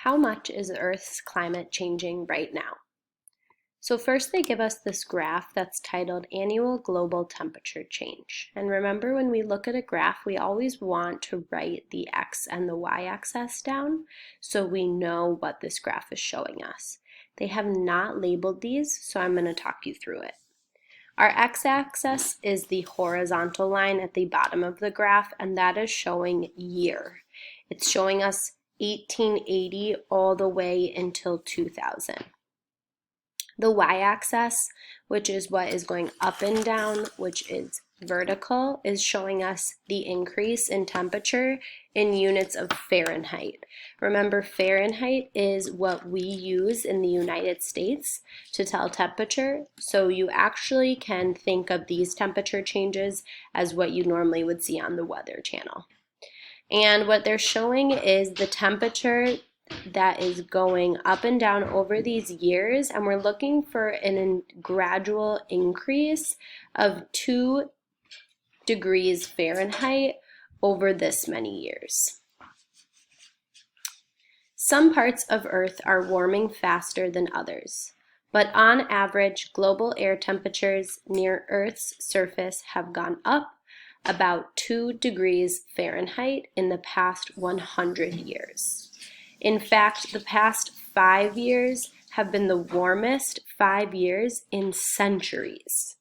How much is Earth's climate changing right now? So first they give us this graph that's titled Annual Global Temperature Change. And remember, when we look at a graph, we always want to write the x and the y-axis down so we know what this graph is showing us. They have not labeled these, so I'm going to talk you through it. Our x-axis is the horizontal line at the bottom of the graph, and that is showing year. It's showing us 1880 all the way until 2000. The y-axis, which is what is going up and down, which is vertical, is showing us the increase in temperature in units of Fahrenheit. Remember, Fahrenheit is what we use in the United States to tell temperature, so you actually can think of these temperature changes as what you normally would see on the Weather Channel. And what they're showing is the temperature that is going up and down over these years, and we're looking for a gradual increase of 2 degrees Fahrenheit over this many years. Some parts of Earth are warming faster than others, but on average, global air temperatures near Earth's surface have gone up about 2 degrees Fahrenheit in the past 100 years. In fact, the past 5 years have been the warmest 5 years in centuries.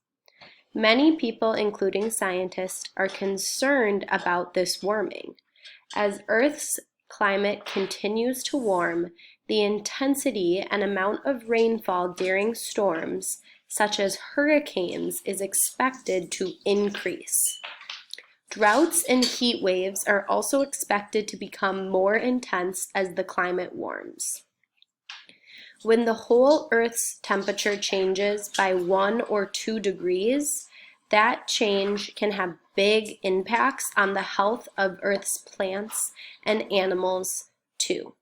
Many people, including scientists, are concerned about this warming. As Earth's climate continues to warm, the intensity and amount of rainfall during storms, such as hurricanes, is expected to increase. Droughts and heat waves are also expected to become more intense as the climate warms. When the whole Earth's temperature changes by 1 or 2 degrees, that change can have big impacts on the health of Earth's plants and animals too.